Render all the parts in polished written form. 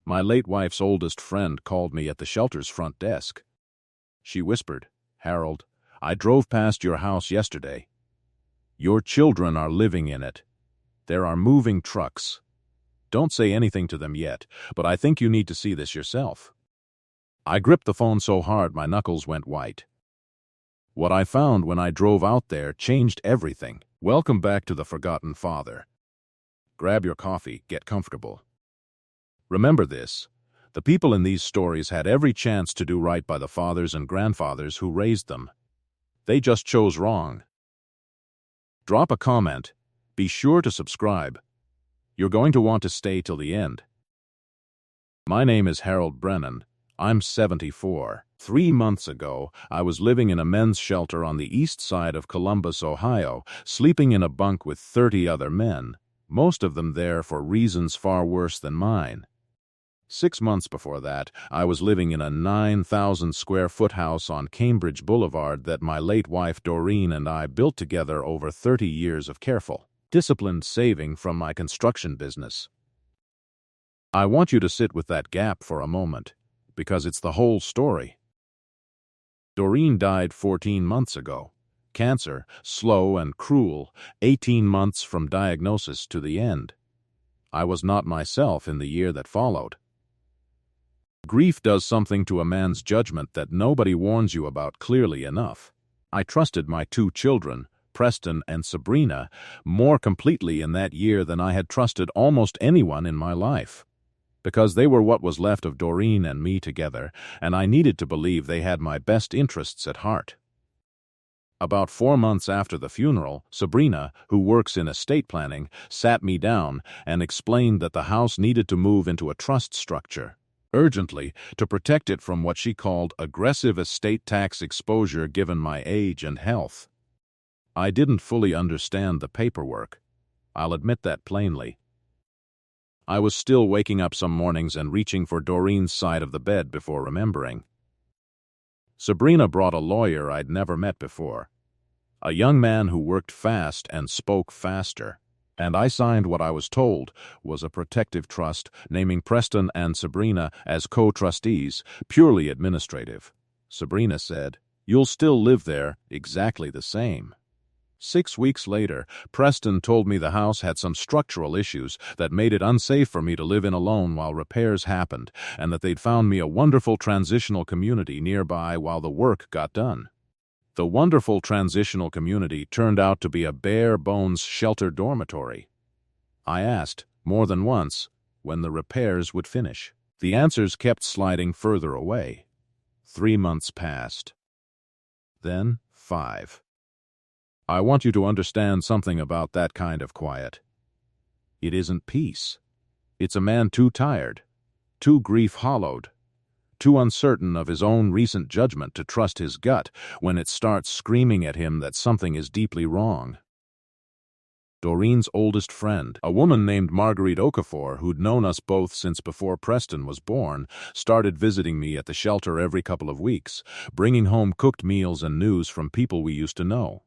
My late wife's oldest friend called me at the shelter's front desk. She whispered, "Harold, I drove past your house yesterday. Your children are living in it. There are moving trucks. Don't say anything to them yet, but I think you need to see this yourself." I gripped the phone so hard my knuckles went white. What I found when I drove out there changed everything. Welcome back to the Forgotten Father. Grab your coffee, get comfortable. Remember this: the people in these stories had every chance to do right by the fathers and grandfathers who raised them. They just chose wrong. Drop a comment. Be sure to subscribe. You're going to want to stay till the end. My name is Harold Brennan. I'm 74. 3 months ago, I was living in a men's shelter on the east side of Columbus, Ohio, sleeping in a bunk with 30 other men, most of them there for reasons far worse than mine. 6 months before that, I was living in a 9,000-square-foot house on Cambridge Boulevard that my late wife Doreen and I built together over 30 years of careful, disciplined saving from my construction business. I want you to sit with that gap for a moment, because it's the whole story. Doreen died 14 months ago. Cancer, slow and cruel, 18 months from diagnosis to the end. I was not myself in the year that followed. Grief does something to a man's judgment that nobody warns you about clearly enough. I trusted my 2 children, Preston and Sabrina, more completely in that year than I had trusted almost anyone in my life. Because they were what was left of Doreen and me together, and I needed to believe they had my best interests at heart. About 4 months after the funeral, Sabrina, who works in estate planning, sat me down and explained that the house needed to move into a trust structure, urgently, to protect it from what she called aggressive estate tax exposure given my age and health. I didn't fully understand the paperwork. I'll admit that plainly. I was still waking up some mornings and reaching for Doreen's side of the bed before remembering. Sabrina brought a lawyer I'd never met before, a young man who worked fast and spoke faster, and I signed what I was told was a protective trust naming Preston and Sabrina as co-trustees, purely administrative. Sabrina said, "You'll still live there exactly the same." 6 weeks later, Preston told me the house had some structural issues that made it unsafe for me to live in alone while repairs happened, and that they'd found me a wonderful transitional community nearby while the work got done. The wonderful transitional community turned out to be a bare-bones shelter dormitory. I asked, more than once, when the repairs would finish. The answers kept sliding further away. 3 months passed. Then 5. I want you to understand something about that kind of quiet. It isn't peace. It's a man too tired, too grief-hollowed, too uncertain of his own recent judgment to trust his gut when it starts screaming at him that something is deeply wrong. Doreen's oldest friend, a woman named Marguerite Okafor, who'd known us both since before Preston was born, started visiting me at the shelter every couple of weeks, bringing home cooked meals and news from people we used to know.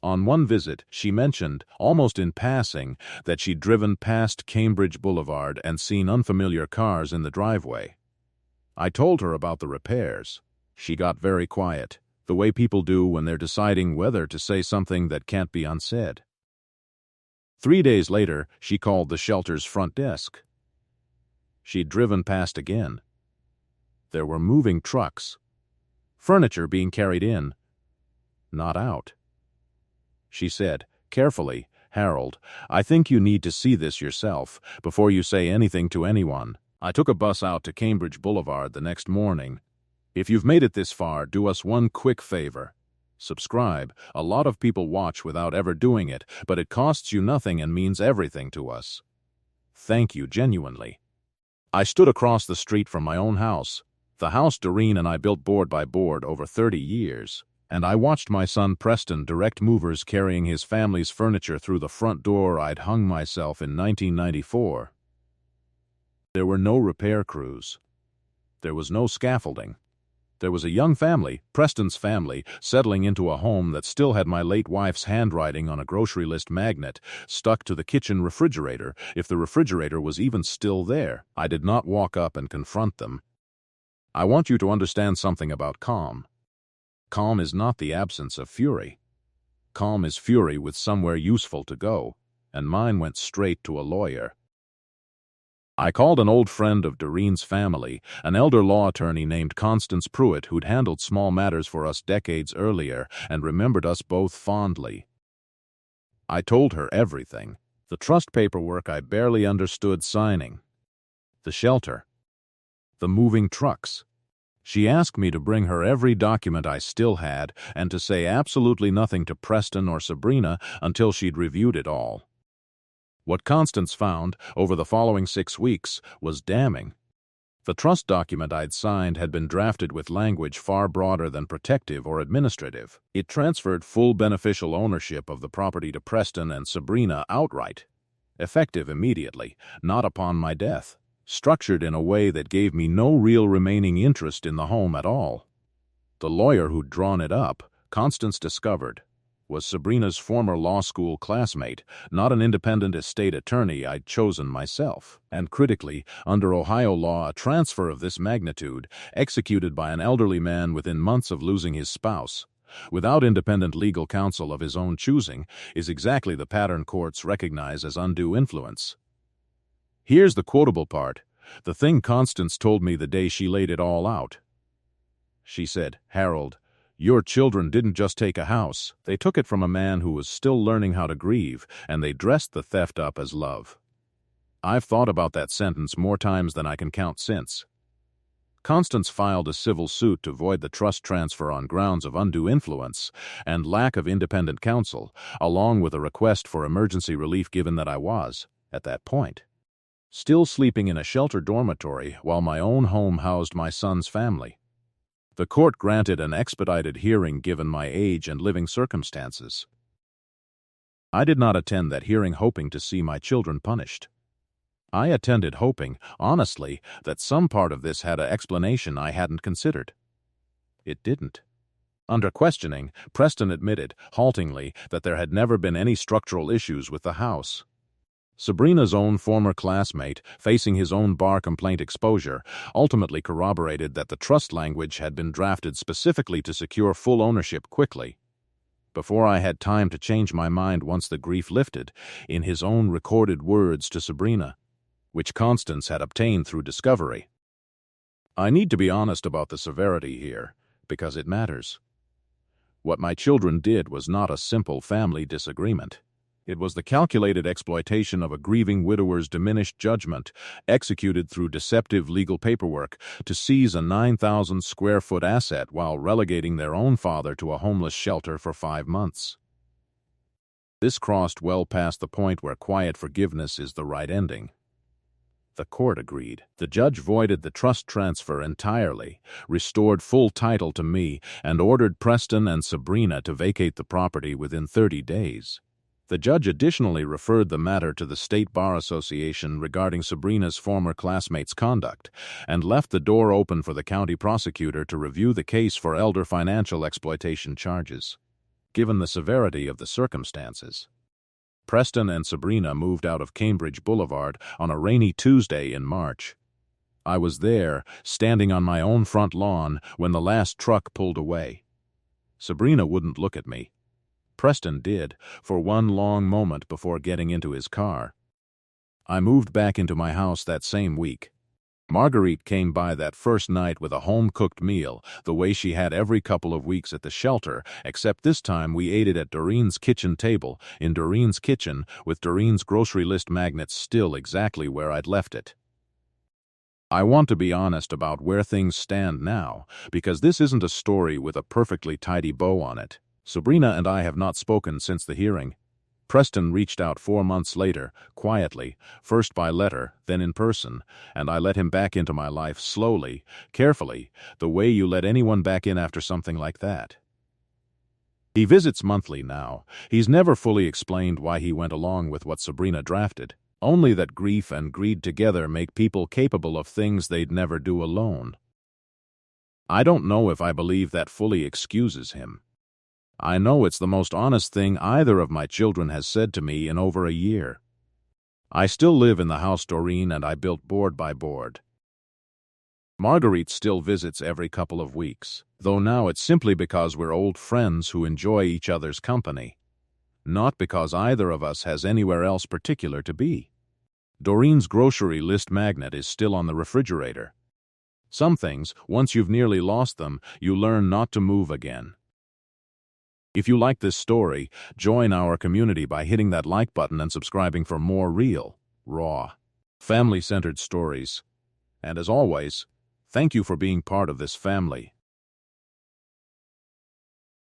On one visit, she mentioned, almost in passing, that she'd driven past Cambridge Boulevard and seen unfamiliar cars in the driveway. I told her about the repairs. She got very quiet, the way people do when they're deciding whether to say something that can't be unsaid. 3 days later, she called the shelter's front desk. She'd driven past again. There were moving trucks. Furniture being carried in, not out. She said, carefully, "Harold, I think you need to see this yourself before you say anything to anyone." I took a bus out to Cambridge Boulevard the next morning. If you've made it this far, do us one quick favor. Subscribe. A lot of people watch without ever doing it, but it costs you nothing and means everything to us. Thank you genuinely. I stood across the street from my own house, the house Doreen and I built board by board over 30 years. And I watched my son Preston direct movers carrying his family's furniture through the front door I'd hung myself in 1994. There were no repair crews. There was no scaffolding. There was a young family, Preston's family, settling into a home that still had my late wife's handwriting on a grocery list magnet stuck to the kitchen refrigerator, if the refrigerator was even still there. I did not walk up and confront them. I want you to understand something about calm. Calm is not the absence of fury. Calm is fury with somewhere useful to go, and mine went straight to a lawyer. I called an old friend of Doreen's family, an elder law attorney named Constance Pruitt, who'd handled small matters for us decades earlier and remembered us both fondly. I told her everything. The trust paperwork I barely understood signing. The shelter. The moving trucks. She asked me to bring her every document I still had and to say absolutely nothing to Preston or Sabrina until she'd reviewed it all. What Constance found over the following 6 weeks was damning. The trust document I'd signed had been drafted with language far broader than protective or administrative. It transferred full beneficial ownership of the property to Preston and Sabrina outright, effective immediately, not upon my death, structured in a way that gave me no real remaining interest in the home at all. The lawyer who'd drawn it up, Constance discovered, was Sabrina's former law school classmate, not an independent estate attorney I'd chosen myself. And critically, under Ohio law, a transfer of this magnitude, executed by an elderly man within months of losing his spouse, without independent legal counsel of his own choosing, is exactly the pattern courts recognize as undue influence. Here's the quotable part, the thing Constance told me the day she laid it all out. She said, "Harold, your children didn't just take a house. They took it from a man who was still learning how to grieve, and they dressed the theft up as love." I've thought about that sentence more times than I can count since. Constance filed a civil suit to void the trust transfer on grounds of undue influence and lack of independent counsel, along with a request for emergency relief given that I was, at that point, still sleeping in a shelter dormitory while my own home housed my son's family. The court granted an expedited hearing given my age and living circumstances. I did not attend that hearing hoping to see my children punished. I attended hoping, honestly, that some part of this had an explanation I hadn't considered. It didn't. Under questioning, Preston admitted, haltingly, that there had never been any structural issues with the house. Sabrina's own former classmate, facing his own bar complaint exposure, ultimately corroborated that the trust language had been drafted specifically to secure full ownership quickly. Before I had time to change my mind once the grief lifted, in his own recorded words to Sabrina, which Constance had obtained through discovery. I need to be honest about the severity here, because it matters. What my children did was not a simple family disagreement. It was the calculated exploitation of a grieving widower's diminished judgment, executed through deceptive legal paperwork, to seize a 9,000-square-foot asset while relegating their own father to a homeless shelter for 5 months. This crossed well past the point where quiet forgiveness is the right ending. The court agreed. The judge voided the trust transfer entirely, restored full title to me, and ordered Preston and Sabrina to vacate the property within 30 days. The judge additionally referred the matter to the State Bar Association regarding Sabrina's former classmate's conduct, and left the door open for the county prosecutor to review the case for elder financial exploitation charges. Given the severity of the circumstances, Preston and Sabrina moved out of Cambridge Boulevard on a rainy Tuesday in March. I was there, standing on my own front lawn, when the last truck pulled away. Sabrina wouldn't look at me. Preston did, for one long moment before getting into his car. I moved back into my house that same week. Marguerite came by that first night with a home-cooked meal, the way she had every couple of weeks at the shelter, except this time we ate it at Doreen's kitchen table, in Doreen's kitchen, with Doreen's grocery list magnets still exactly where I'd left it. I want to be honest about where things stand now, because this isn't a story with a perfectly tidy bow on it. Sabrina and I have not spoken since the hearing. Preston reached out 4 months later, quietly, first by letter, then in person, and I let him back into my life slowly, carefully, the way you let anyone back in after something like that. He visits monthly now. He's never fully explained why he went along with what Sabrina drafted, only that grief and greed together make people capable of things they'd never do alone. I don't know if I believe that fully excuses him. I know it's the most honest thing either of my children has said to me in over a year. I still live in the house Doreen and I built board by board. Marguerite still visits every couple of weeks, though now it's simply because we're old friends who enjoy each other's company, not because either of us has anywhere else particular to be. Doreen's grocery list magnet is still on the refrigerator. Some things, once you've nearly lost them, you learn not to move again. If you like this story, join our community by hitting that like button and subscribing for more real, raw, family-centered stories. And as always, thank you for being part of this family.